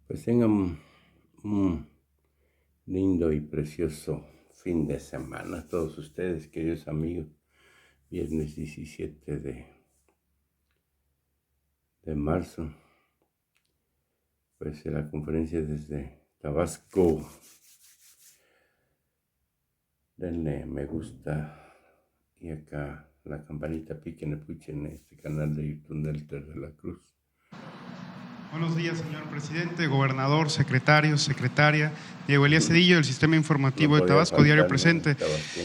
Pues tengan un lindo y precioso fin de semana todos ustedes, queridos amigos. Viernes 17 de marzo, pues la conferencia desde Tabasco. Denle me gusta y acá la campanita piquen y puchen este canal de YouTube del Ter de la Cruz. Buenos días, señor presidente, gobernador, secretario, secretaria. Diego Elías Cedillo, del Sistema Informativo de Tabasco, Diario Presente.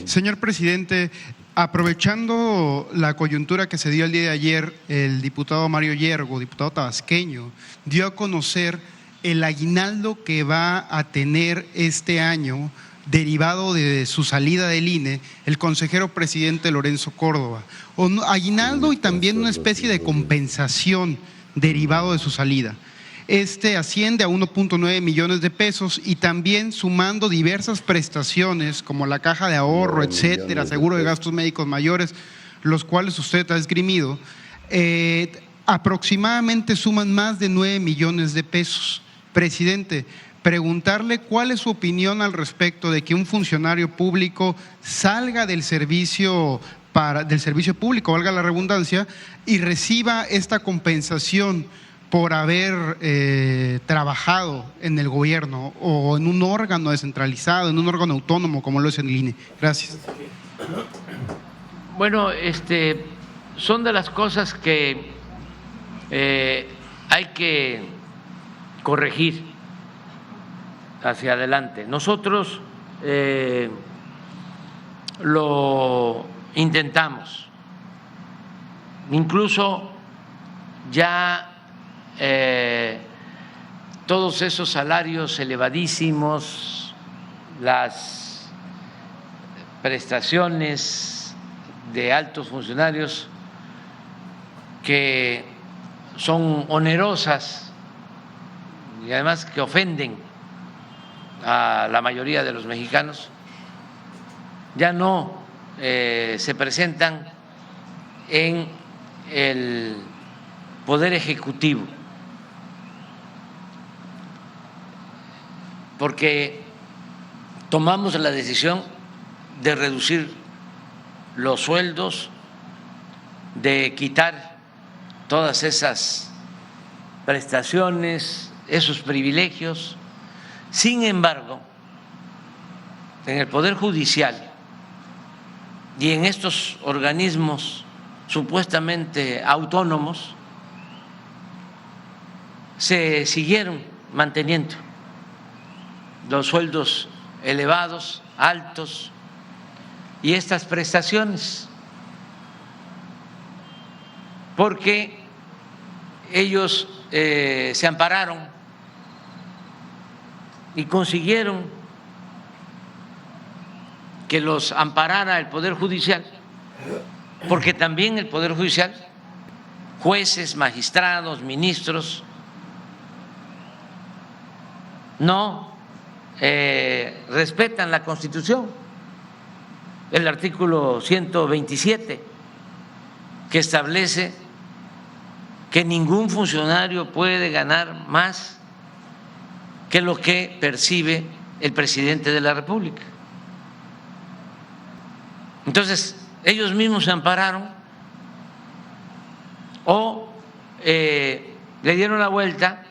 Señor presidente, aprovechando la coyuntura que se dio el día de ayer, el diputado Mario Yergo, diputado tabasqueño, dio a conocer el aguinaldo que va a tener este año, derivado de su salida del INE, el consejero presidente Lorenzo Córdoba. Aguinaldo y también una especie de compensación derivado de su salida. Este asciende a 1.9 millones de pesos y también sumando diversas prestaciones como la caja de ahorro, etcétera, seguro de gastos médicos mayores, los cuales usted ha esgrimido, aproximadamente suman más de 9 millones de pesos. Presidente, preguntarle cuál es su opinión al respecto de que un funcionario público salga del servicio público, valga la redundancia, y reciba esta compensación por haber trabajado en el gobierno o en un órgano descentralizado, en un órgano autónomo como lo es el INE. Gracias. Bueno, son de las cosas que hay que corregir hacia adelante. Nosotros lo intentamos, incluso ya todos esos salarios elevadísimos, las prestaciones de altos funcionarios que son onerosas y además que ofenden a la mayoría de los mexicanos, ya no se presentan en el Poder Ejecutivo, porque tomamos la decisión de reducir los sueldos, de quitar todas esas prestaciones, esos privilegios. Sin embargo, en el Poder Judicial y en estos organismos supuestamente autónomos se siguieron manteniendo los sueldos elevados, altos, y estas prestaciones, porque ellos se ampararon y consiguieron que los amparara el Poder Judicial, porque también el Poder Judicial, jueces, magistrados, ministros, no respetan la Constitución, el artículo 127, que establece que ningún funcionario puede ganar más que lo que percibe el presidente de la República. Entonces, ellos mismos se ampararon o le dieron la vuelta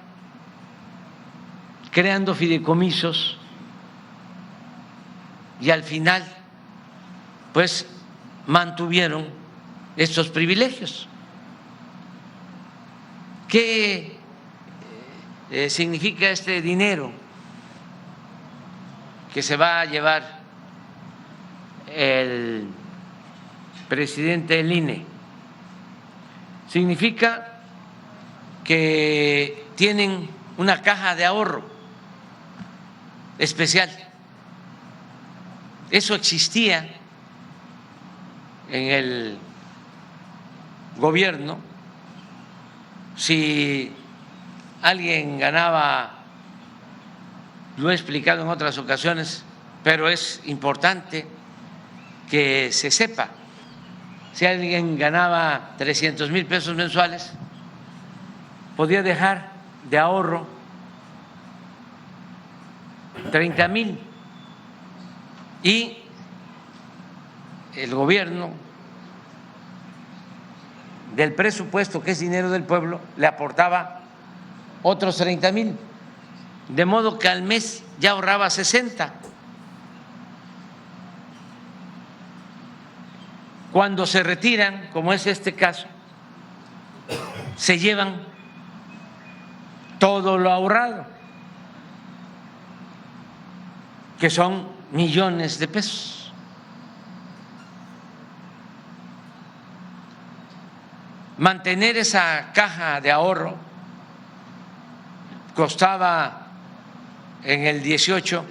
creando fideicomisos y al final pues mantuvieron estos privilegios. ¿Qué significa este dinero que se va a llevar el presidente del INE? Significa que tienen una caja de ahorro especial. Eso existía en el gobierno. Si alguien ganaba, lo he explicado en otras ocasiones, pero es importante que se sepa, si alguien ganaba 300,000 pesos mensuales, podía dejar de ahorro 30,000 y el gobierno del presupuesto, que es dinero del pueblo, le aportaba otros 30,000, de modo que al mes ya ahorraba 60. Cuando se retiran, como es este caso, se llevan todo lo ahorrado, que son millones de pesos. Mantener esa caja de ahorro costaba en el 18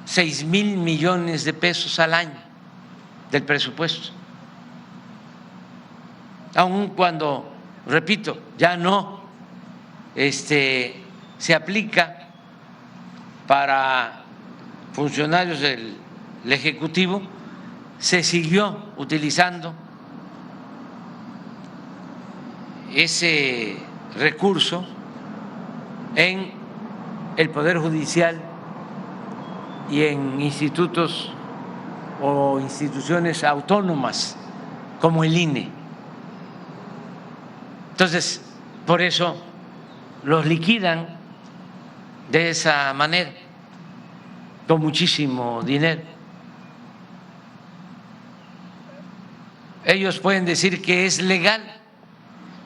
6,000 millones de pesos al año del presupuesto, aun cuando, repito, ya no se aplica para funcionarios del Ejecutivo, se siguió utilizando ese recurso en el Poder Judicial y en institutos o instituciones autónomas como el INE. Entonces, por eso los liquidan de esa manera, con muchísimo dinero. Ellos pueden decir que es legal,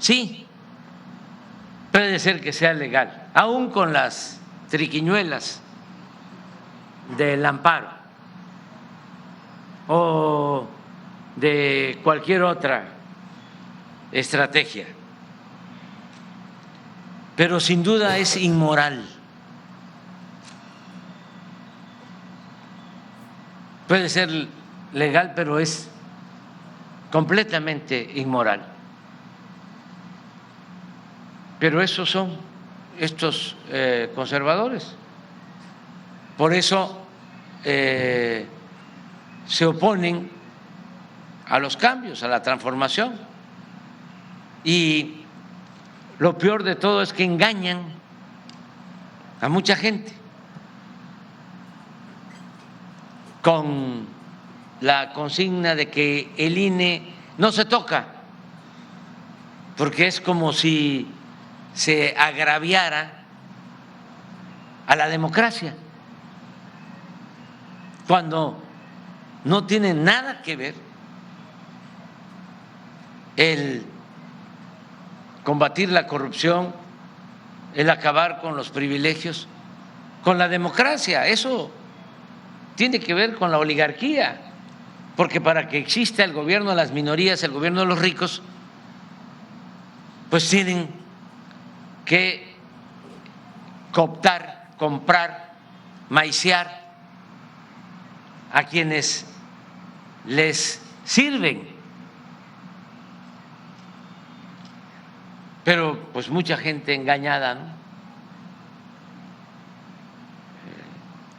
sí, puede ser que sea legal, aún con las triquiñuelas del amparo o de cualquier otra estrategia, pero sin duda es inmoral. Puede ser legal, pero es completamente inmoral. Pero esos son estos conservadores. Por eso se oponen a los cambios, a la transformación. Y lo peor de todo es que engañan a mucha gente con la consigna de que el INE no se toca, porque es como si se agraviara a la democracia, cuando no tiene nada que ver el combatir la corrupción, el acabar con los privilegios, con la democracia. Eso tiene que ver con la oligarquía, porque para que exista el gobierno de las minorías, el gobierno de los ricos, pues tienen que cooptar, comprar, maiciar a quienes les sirven. Pero pues mucha gente engañada, ¿no?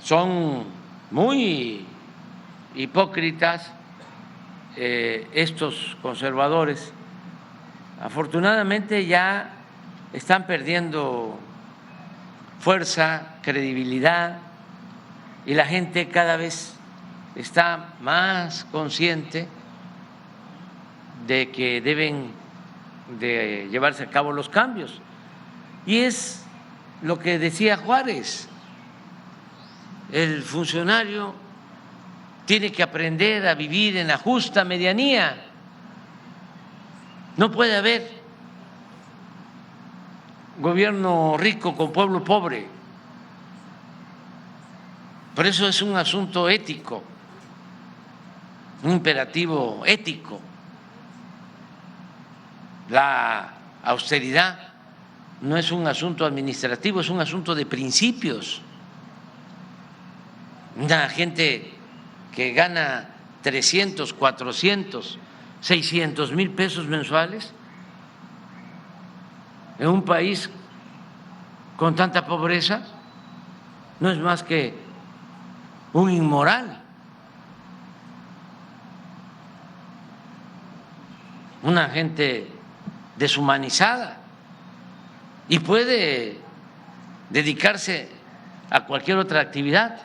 Son muy hipócritas estos conservadores. Afortunadamente ya están perdiendo fuerza, credibilidad, y la gente cada vez está más consciente de que deben de llevarse a cabo los cambios. Y es lo que decía Juárez: el funcionario tiene que aprender a vivir en la justa medianía. No puede haber gobierno rico con pueblo pobre. Por eso es un asunto ético, un imperativo ético. La austeridad no es un asunto administrativo, es un asunto de principios. Una gente que gana 300, 400, 600 mil pesos mensuales en un país con tanta pobreza no es más que un inmoral, una gente deshumanizada, y puede dedicarse a cualquier otra actividad.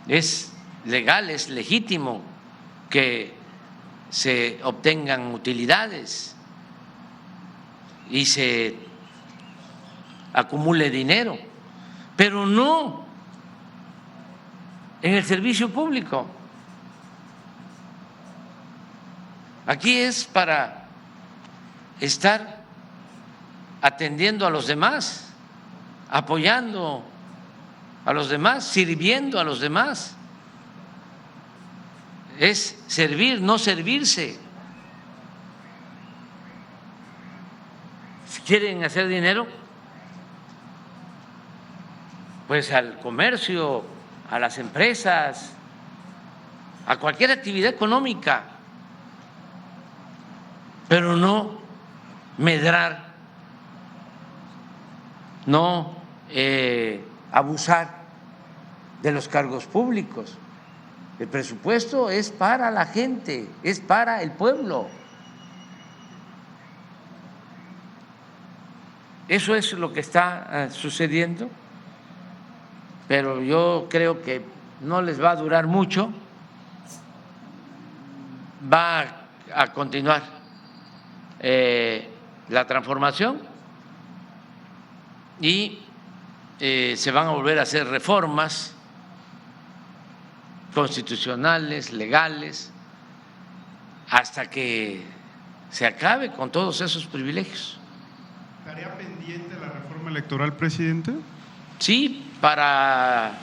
Es legal, es legítimo que se obtengan utilidades y se acumule dinero, pero no en el servicio público. Aquí es para estar atendiendo a los demás, apoyando a los demás, sirviendo a los demás. Es servir, no servirse. Si quieren hacer dinero, pues al comercio, a las empresas, a cualquier actividad económica, pero no medrar, no abusar de los cargos públicos. El presupuesto es para la gente, es para el pueblo. Eso es lo que está sucediendo, pero yo creo que no les va a durar mucho, va a continuar la transformación y se van a volver a hacer reformas constitucionales, legales, hasta que se acabe con todos esos privilegios. ¿Estaría pendiente la reforma electoral, presidente? Sí, para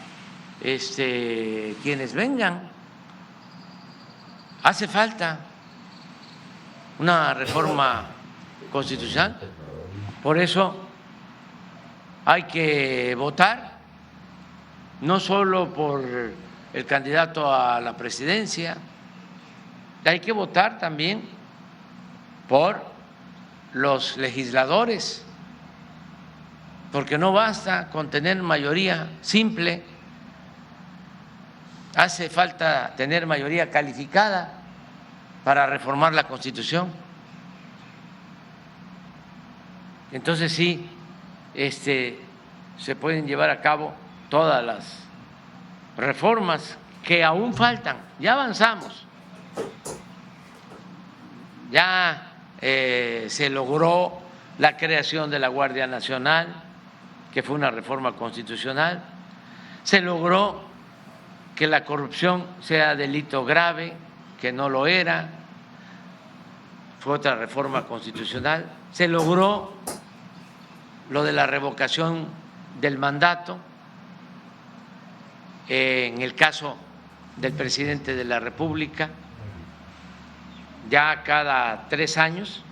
quienes vengan. Hace falta una reforma constitucional, por eso hay que votar, no solo por el candidato a la presidencia, hay que votar también por los legisladores, porque no basta con tener mayoría simple, hace falta tener mayoría calificada para reformar la Constitución. Entonces sí, se pueden llevar a cabo todas las reformas que aún faltan. Ya avanzamos, ya se logró la creación de la Guardia Nacional, que fue una reforma constitucional, se logró que la corrupción sea delito grave, que no lo era, fue otra reforma constitucional, se logró lo de la revocación del mandato en el caso del presidente de la República, ya cada 3 años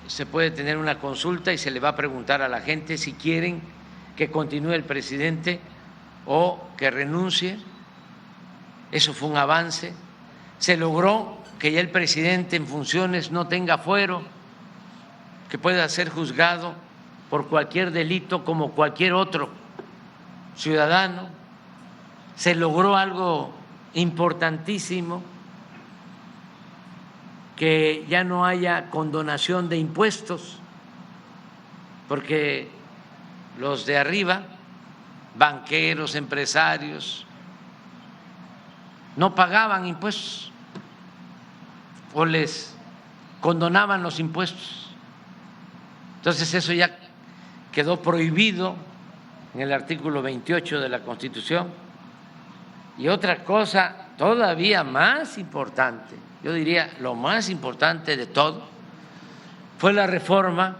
se puede tener una consulta y se le va a preguntar a la gente si quieren que continúe el presidente o que renuncie. Eso fue un avance. Se logró que ya el presidente en funciones no tenga fuero, que pueda ser juzgado por cualquier delito como cualquier otro ciudadano. Se logró algo importantísimo, que ya no haya condonación de impuestos, porque los de arriba, banqueros, empresarios, no pagaban impuestos o les condonaban los impuestos. Entonces eso ya quedó prohibido en el artículo 28 de la Constitución. Y otra cosa todavía más importante, yo diría lo más importante de todo, fue la reforma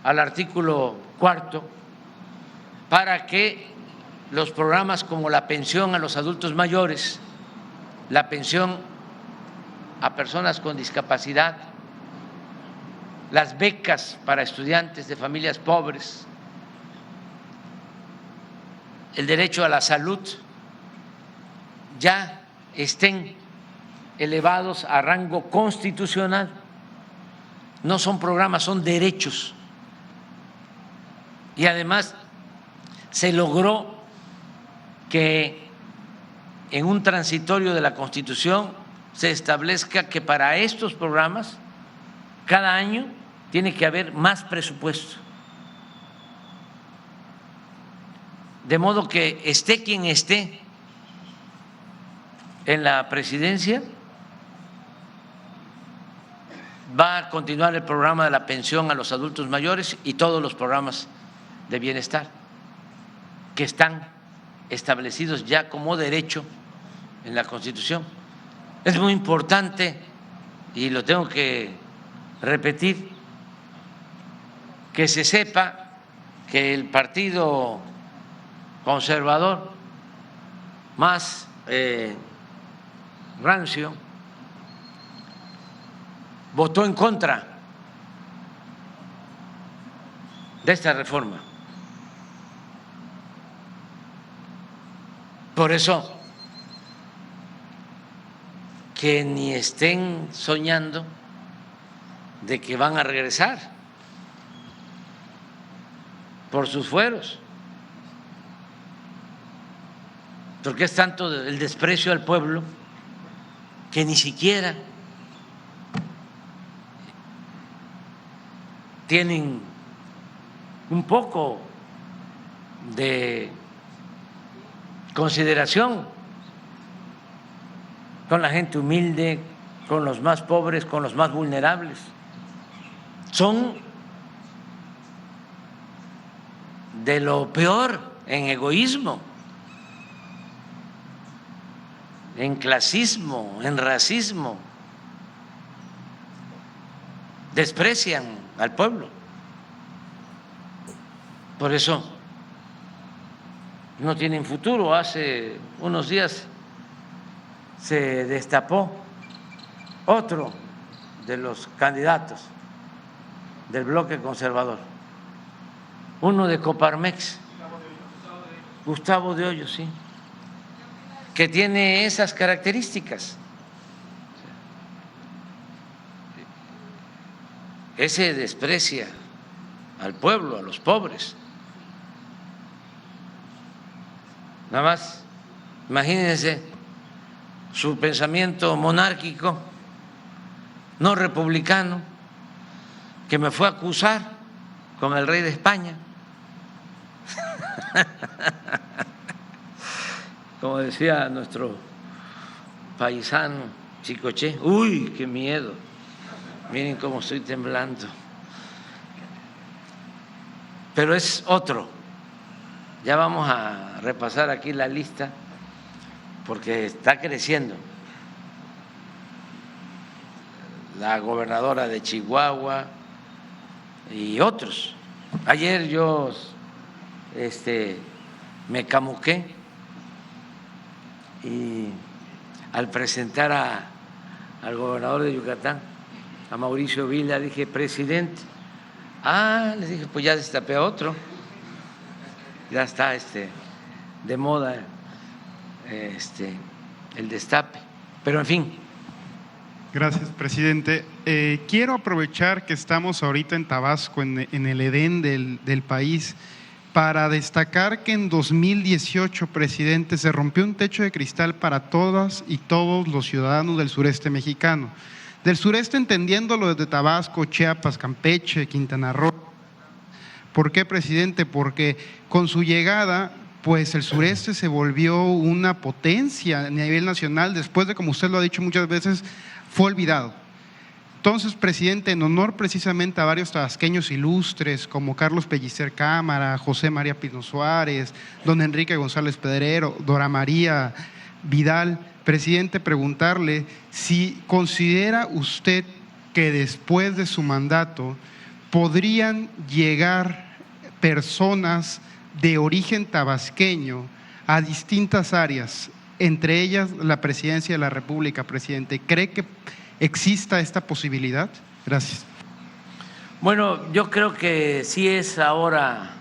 al artículo 4 para que los programas como la pensión a los adultos mayores, la pensión a personas con discapacidad, las becas para estudiantes de familias pobres, el derecho a la salud, ya estén elevados a rango constitucional. No son programas, son derechos. Y además se logró que en un transitorio de la Constitución se establezca que para estos programas cada año tiene que haber más presupuesto. de modo que esté quien esté en la presidencia, va a continuar el programa de la pensión a los adultos mayores y todos los programas de bienestar que están establecidos ya como derecho en la Constitución. Es muy importante, y lo tengo que repetir, que se sepa que el Partido Conservador más rancio votó en contra de esta reforma. Por eso, que ni estén soñando de que van a regresar por sus fueros, porque es tanto el desprecio al pueblo que ni siquiera tienen un poco de consideración con la gente humilde, con los más pobres, con los más vulnerables. Son de lo peor en egoísmo, en clasismo, en racismo. Desprecian al pueblo. Por eso no tienen futuro. Hace unos días se destapó otro de los candidatos del bloque conservador, uno de Coparmex, Gustavo de Hoyos, sí, que tiene esas características. Ese desprecia al pueblo, a los pobres. Nada más, imagínense su pensamiento monárquico, no republicano, que me fue a acusar con el rey de España. Como decía nuestro paisano Chicoché, uy, qué miedo, miren cómo estoy temblando. Pero es otro. Ya vamos a repasar aquí la lista porque está creciendo. La gobernadora de Chihuahua y otros. Ayer yo me camuqué y al presentar al gobernador de Yucatán, a Mauricio Vila, dije, presidente. Les dije, pues ya destapé a otro. Ya está de moda el destape. Pero en fin. Gracias, presidente. Quiero aprovechar que estamos ahorita en Tabasco, en el Edén del país, para destacar que en 2018, presidente, se rompió un techo de cristal para todas y todos los ciudadanos del sureste mexicano. Del sureste entendiéndolo desde Tabasco, Chiapas, Campeche, Quintana Roo. ¿Por qué, presidente? Porque con su llegada, pues el sureste se volvió una potencia a nivel nacional después de, como usted lo ha dicho muchas veces, fue olvidado. Entonces, presidente, en honor precisamente a varios tabasqueños ilustres como Carlos Pellicer Cámara, José María Pino Suárez, don Enrique González Pedrero, Dora María Vidal, presidente, preguntarle si considera usted que después de su mandato podrían llegar personas de origen tabasqueño a distintas áreas, entre ellas la presidencia de la República, presidente. ¿Cree que exista esta posibilidad? Gracias. Bueno, yo creo que sí es ahora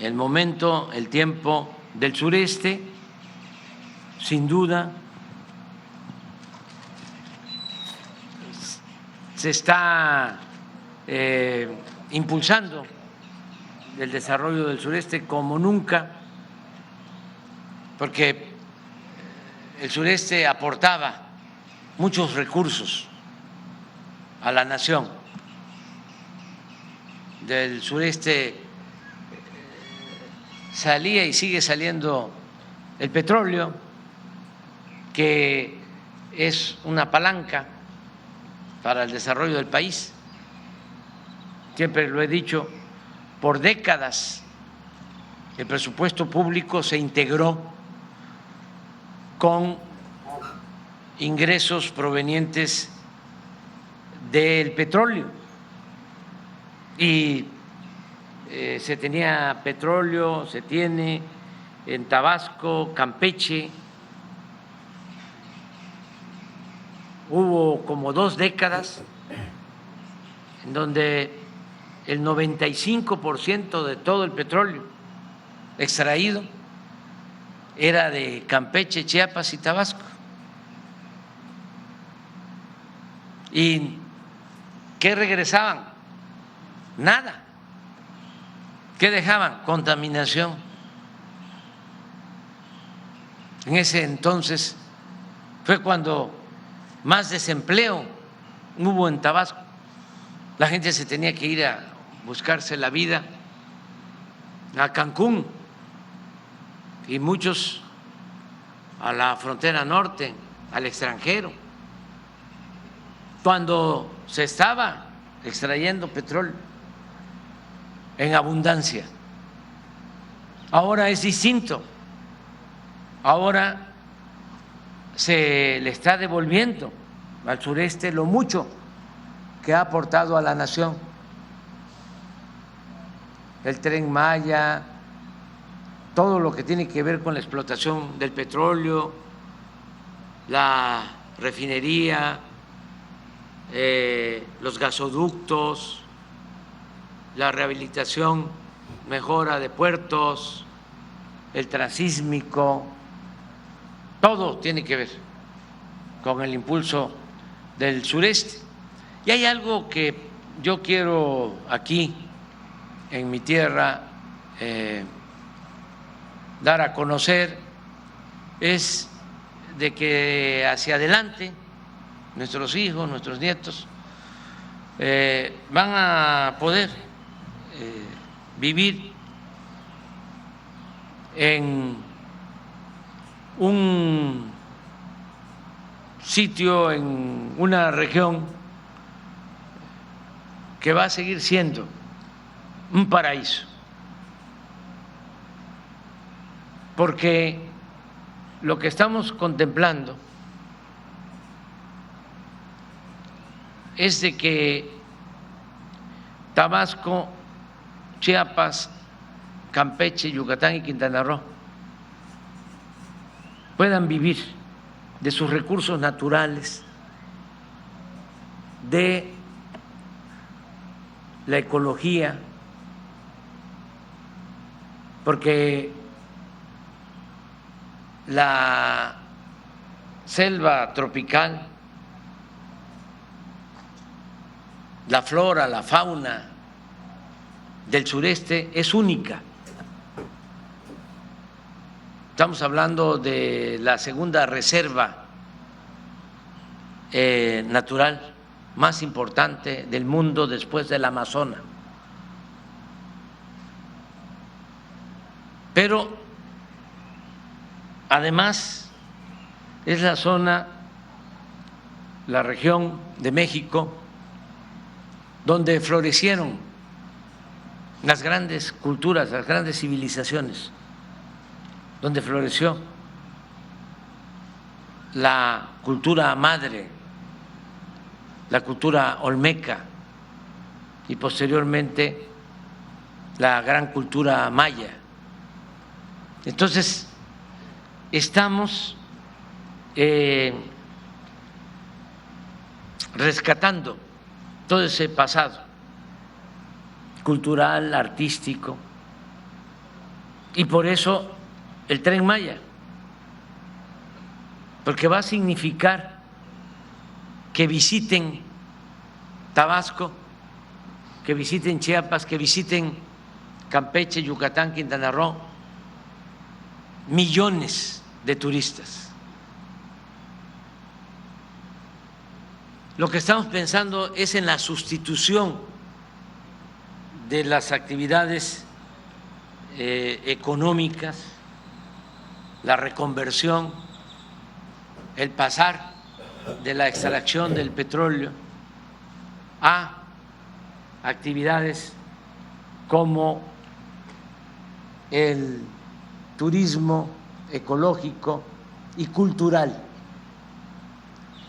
el momento, el tiempo del sureste, sin duda. Se está impulsando el desarrollo del sureste como nunca, porque el sureste aportaba muchos recursos a la nación. Del sureste salía y sigue saliendo el petróleo, que es una palanca para el desarrollo del país. Siempre lo he dicho, por décadas el presupuesto público se integró con ingresos provenientes del petróleo y se tenía petróleo, se tiene en Tabasco, Campeche. Hubo como 2 décadas en donde el 95% de todo el petróleo extraído era de Campeche, Chiapas y Tabasco. ¿Y qué regresaban? Nada. ¿Qué dejaban? Contaminación. En ese entonces fue cuando más desempleo hubo en Tabasco. La gente se tenía que ir a buscarse la vida a Cancún y muchos a la frontera norte, al extranjero, cuando se estaba extrayendo petróleo en abundancia. Ahora es distinto. Ahora se le está devolviendo al sureste lo mucho que ha aportado a la nación. El Tren Maya, todo lo que tiene que ver con la explotación del petróleo, la refinería, los gasoductos, la rehabilitación, mejora de puertos, el transísmico, todo tiene que ver con el impulso del sureste. Y hay algo que yo quiero aquí, en mi tierra, dar a conocer, es de que hacia adelante nuestros hijos, nuestros nietos van a poder vivir en un sitio, en una región que va a seguir siendo un paraíso, porque lo que estamos contemplando es de que Tabasco, Chiapas, Campeche, Yucatán y Quintana Roo puedan vivir de sus recursos naturales, de la ecología, porque la selva tropical, la flora, la fauna del sureste es única. Estamos hablando de la segunda reserva natural más importante del mundo después del Amazonas. Pero además es la zona, la región de México, donde florecieron las grandes culturas, las grandes civilizaciones, donde floreció la cultura madre, la cultura olmeca y posteriormente la gran cultura maya. Entonces, estamos rescatando todo ese pasado cultural, artístico, y por eso el Tren Maya, porque va a significar que visiten Tabasco, que visiten Chiapas, que visiten Campeche, Yucatán, Quintana Roo, millones de turistas. Lo que estamos pensando es en la sustitución de las actividades económicas, la reconversión, el pasar de la extracción del petróleo a actividades como el turismo ecológico y cultural.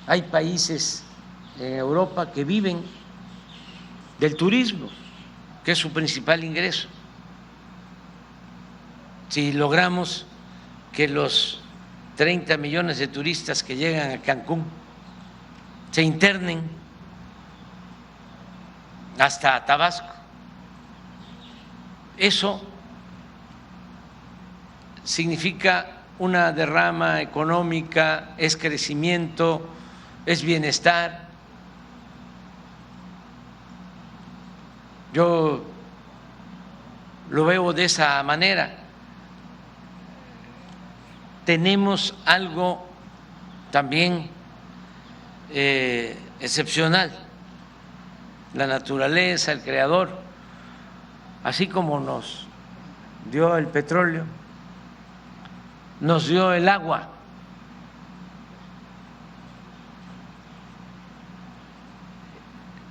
Hay países en Europa que viven del turismo, que es su principal ingreso. Si logramos que los 30 millones de turistas que llegan a Cancún se internen hasta Tabasco, eso significa una derrama económica, es crecimiento, es bienestar. Yo lo veo de esa manera. Tenemos algo también excepcional, la naturaleza, el creador, así como nos dio el petróleo, nos dio el agua.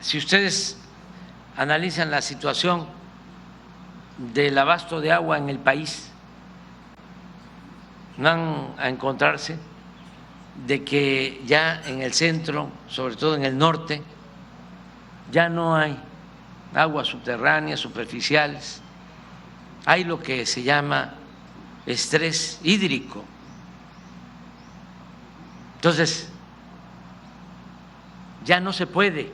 Si ustedes analizan la situación del abasto de agua en el país, van a encontrarse de que ya en el centro, sobre todo en el norte, ya no hay aguas subterráneas, superficiales, hay lo que se llama estrés hídrico. Entonces, ya no se puede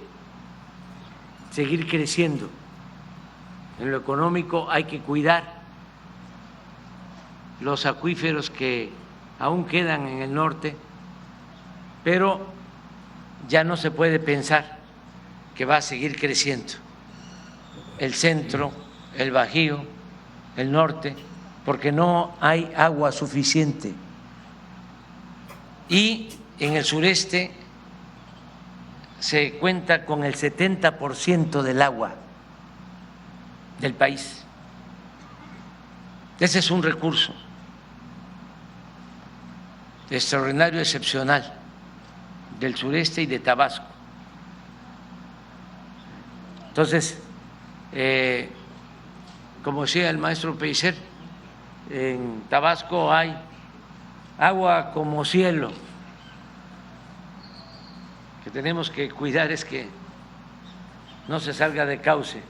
seguir creciendo. En lo económico hay que cuidar los acuíferos que aún quedan en el norte, pero ya no se puede pensar que va a seguir creciendo el centro, el Bajío, el norte, porque no hay agua suficiente. Y en el sureste se cuenta con el 70% del agua del país. Ese es un recurso extraordinario, excepcional del sureste y de Tabasco. Entonces, como decía el maestro Pellicer, en Tabasco hay agua como cielo. Que tenemos que cuidar es que no se salga de cauce,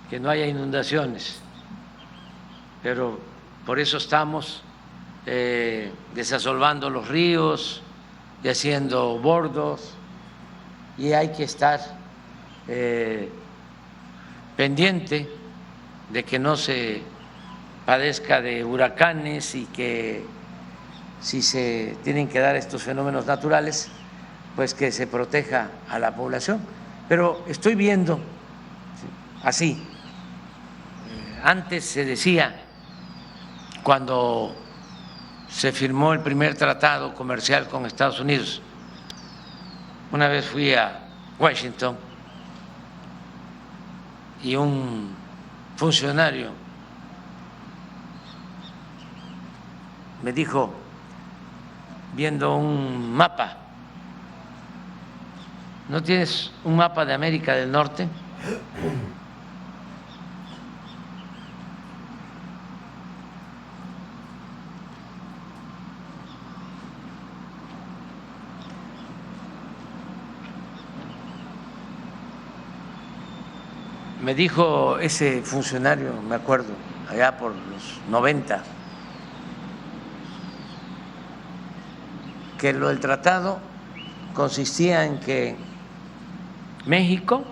que no haya inundaciones, pero por eso estamos desasolvando los ríos y haciendo bordos, y hay que estar pendiente de que no se padezca de huracanes y que si se tienen que dar estos fenómenos naturales, pues que se proteja a la población. Pero estoy viendo así, antes se decía, cuando se firmó el primer tratado comercial con Estados Unidos, una vez fui a Washington y un funcionario me dijo, viendo un mapa: ¿no tienes un mapa de América del Norte? Me dijo ese funcionario, me acuerdo, allá por los 90, que lo del tratado consistía en que México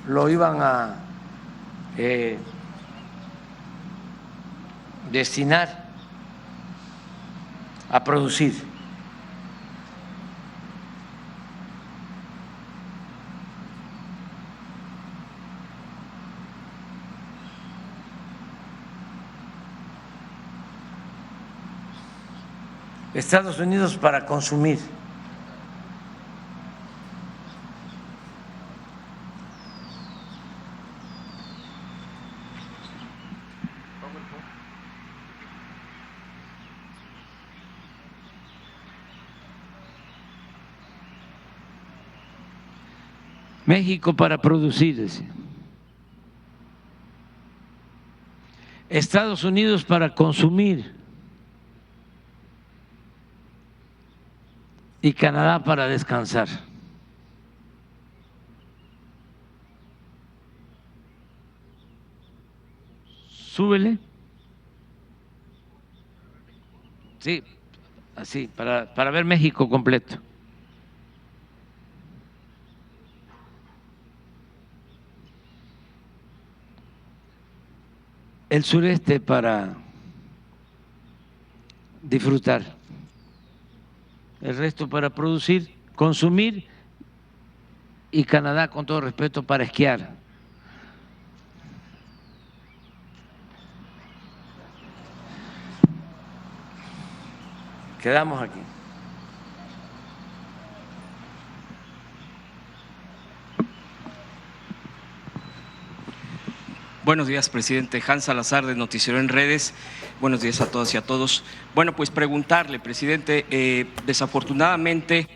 lo iban a destinar a producir Estados Unidos para consumir. México para producir, decía. Estados Unidos para consumir y Canadá para descansar. Súbele. Sí, así, para ver México completo. El sureste para disfrutar, el resto para producir, consumir y Canadá, con todo respeto, para esquiar. Quedamos aquí. Buenos días, presidente. Hans Salazar, de Noticiero en Redes. Buenos días a todas y a todos. Bueno, pues preguntarle, presidente, desafortunadamente…